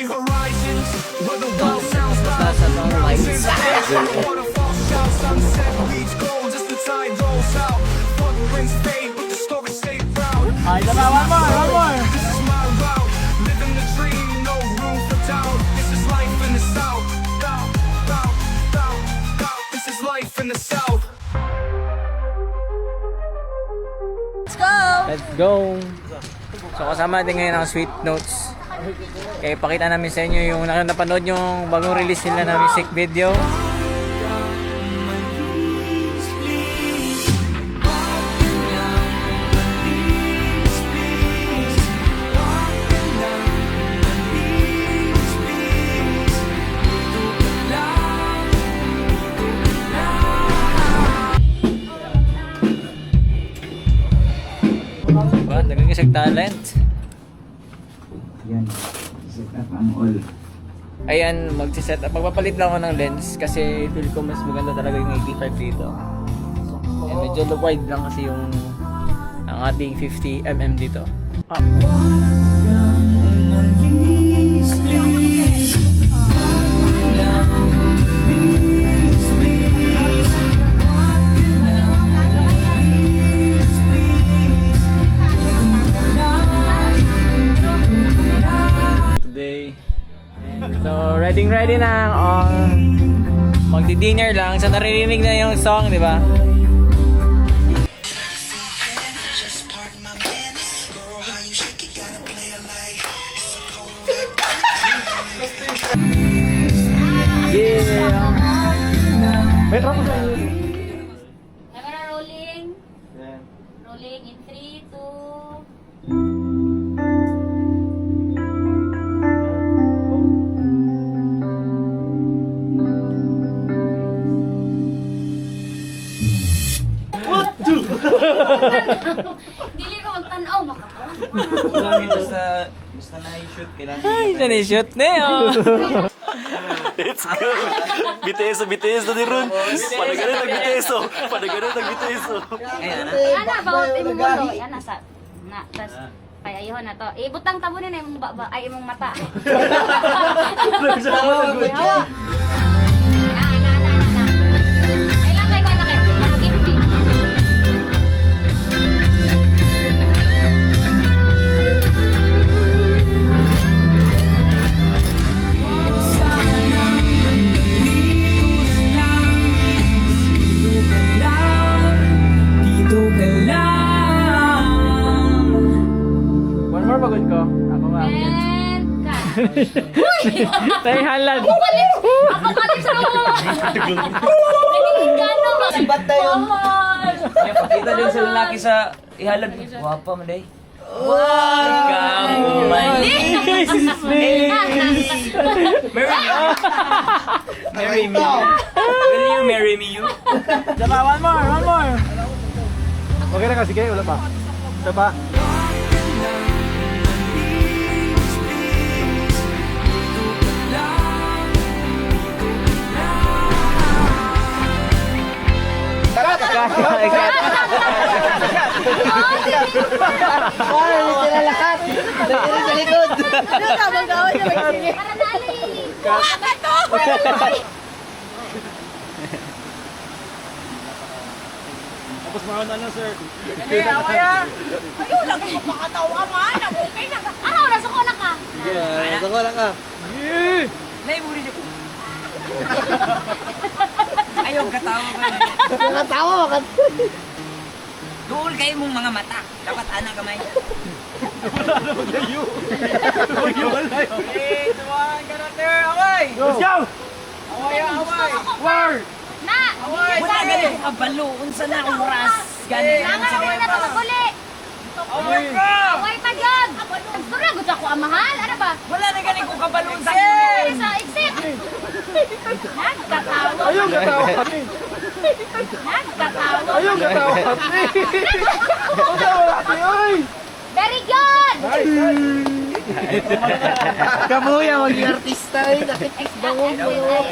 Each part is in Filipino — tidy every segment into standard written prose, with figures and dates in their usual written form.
Horizons, where the world sounds loud. Mountains, waterfalls, shout, sunset, reach gold as the tide rolls out. Footprints fade, but the story stay proud. Ay, one more. This is my route, living the dream, no room for doubt. This is life in the South. This is life in the South. Let's go! So kasama natin ngayon ang Sweet Notes. Kaya pakita namin sa inyo yung napanood yung bagong release nila na music video. Diba? Nag-isag talent. Yan, set up ang all. Ayan, magsiset up. Magpapalit lang ako ng lens kasi feel ko mas maganda talaga yung 85 dito. Ayan, medyo low wide lang kasi yung ang ating 50mm dito. Today. So, ready na. Magdi-dinner lang. So, naririnig na yung song, di ba? Yeah! May trapo sa inyo. Camera rolling. Rolling in 3, 2. Dili ko magtanaw, makatawa. Basta na-shoot, kailangan. Ay, na-shoot na yun. Let's go! BTS na ni Ron! Panagalan nag-BTS oh! Panagalan nag-BTS oh! Ana, bawat imong mundo. Yan, nasa. Tas, kaya ayun na to. Ibutang tabunin na imong baba, ay imong mata. Hawak. Kailan kayo ka nakit? Nakagimpi. One more pagod ko. Ako nga. And cut. Tayo halad. Apocalypse na mo! Nagiging gano ba? Ba't na yun? Kaya pakita din sa lalaki sa ihalad. Wapa mo day. Come on! Marry me. Will you marry me you? Diba? One more. Okay na ka, sige. Wala pa. Isa pa. Ay, kinalakat! Nagkirin sa likod! Para dali! Ano to? Tapos mauna na, sir. Ayun lang ko makatawa man. Okay na. Ano, nasa ko na ka? Nasa ko lang ka. Naibuli niyo ko. Ayaw katawa ko. Nakatawa ka. Doon kayo mong mga mata. Dapat anak kamay. Let's go! War! Na! Wala ganun ko kabalo. Unsa na oras. Ganun. Nangan mo na to maguli. Away pa dyan. Suragot ako ang mahal. Ano ba? Wala na ganun ko kabalo. Unsa Sa exit. Nagkatawa. Ayaw katawa kami! Nagkatawa. Ayaw katawa kami! Katawa kami, oy! Very good! Kamuya, maging artista eh. Nakit-bangon mo yun.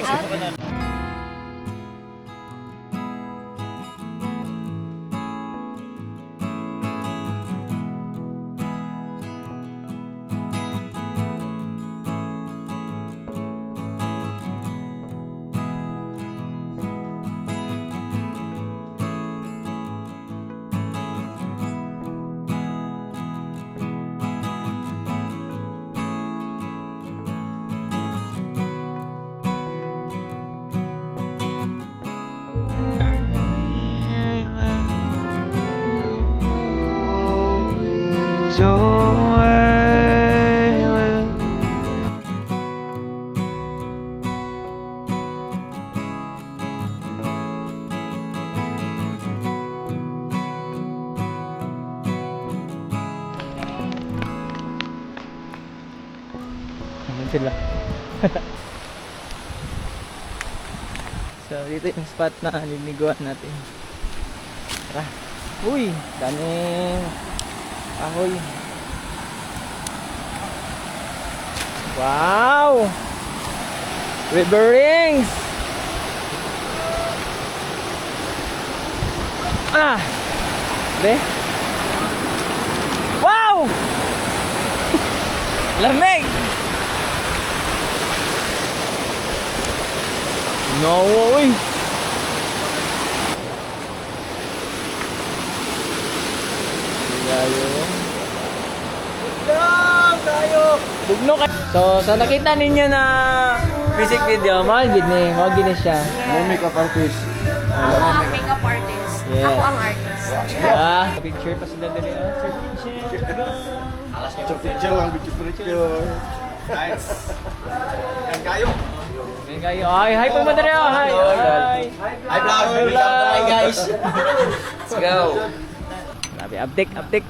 sila. So, dito yung spot na liliguan natin. Tara. Uy, daming ahoy. Wow! River rings! Ah! Be? Wow! Lamig! No way! Bugno ka. So nakita ninyo na music video, mahal gid ni, mahal gid ni siya. Makeup artist. Ako ang makeup artist. Yeah. Ako ang artist. Ah, picture pa sila dali. Picture lang, picture. Nice. Yan kayo. Ay, hi po madre. Hi. Hi. Hi vlog. Hi guys. Let's go. Sabi, uptick.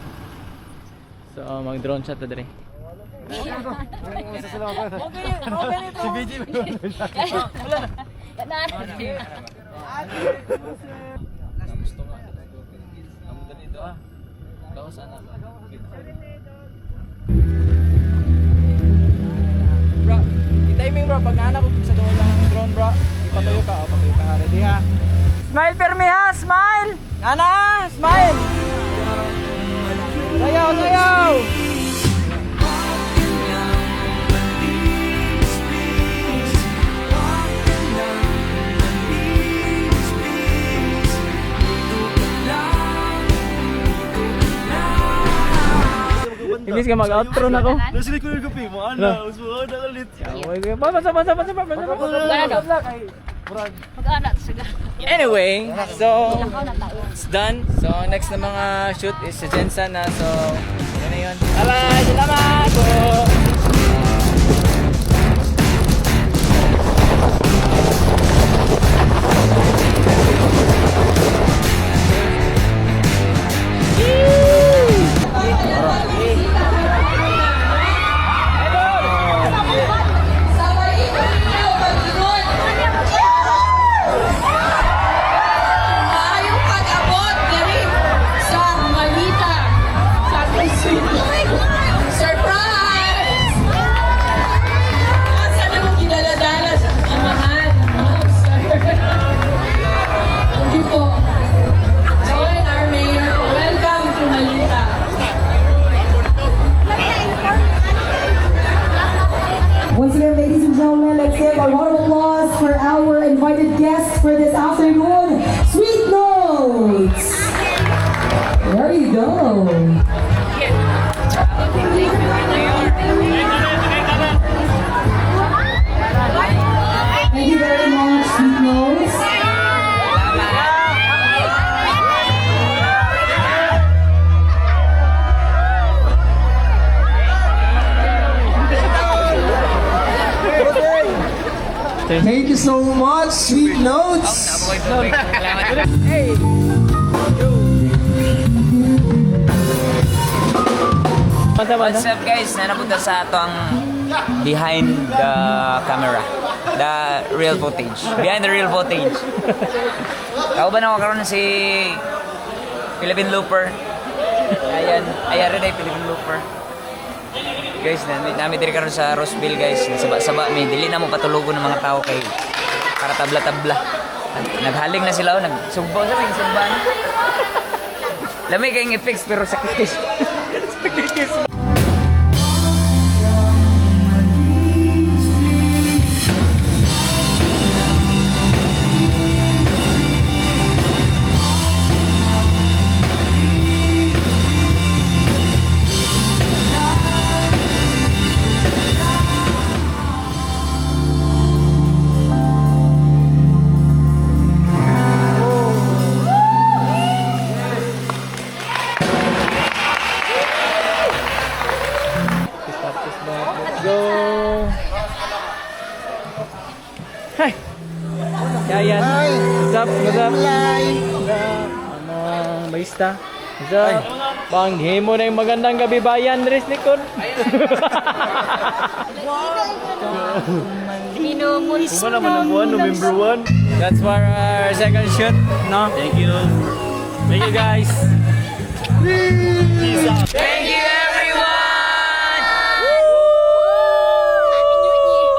So, mag-drone shot na dre. Si BG. Gusto nga. Ang ganito ah. Ikaw sana. Bro, i-timing bro. Pag naanak ko sa doon lang ng drone bro, ipatayo ka. Patayo ka. Ready ha? Smile permi ha! Smile! Nana! Smile! Sayaw! Imbis ka mag-outro na ko. Nasa ko yung kape mo, ana. Usuhan na kalit. Basa. Mag-anak sila. Anyway, so Ako na tao. it's done. So next na mga shoot is sa Jensen na. So yun na yun. Bye-bye! Salamat po! Maayong pag-abot diri sa Malita sa surprise! Asa na mo gidala-dala sa amahan? Hindi po. Join our mayor. Welcome to Malita. Once again, ladies and gentlemen, let's give a round of applause for our invited guests for this afternoon. Sweet Notes! There you go. Thank you very much, Sweet Notes. Thank you so much, Sweet Notes. Hey! What's up guys? Nanapunta sa atong behind the camera. The real footage. Behind the real footage. Kauban ako karon si Philippine Looper. Ayan rin ay Philippine Looper. Guys, namin diri karon sa Roseville guys. Saba-saba mi dili na mo patulugon ng mga tao kay para tabla-tabla. Naghaling na sila, nagsugbo sa mga sugban. Lamay kayong effects pero sakit. Sakit. Let's go! Hi! Yan. What's up? Ano, barista? What's up? Panghimo na yung magandang gabi bayan, Dres Nikon. Minumulis November 1. That's for our second shoot, no? Thank you. Thank you guys. Peace out. Thank you, everyone!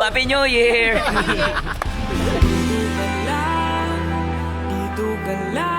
Happy New Year! Dito ka lang.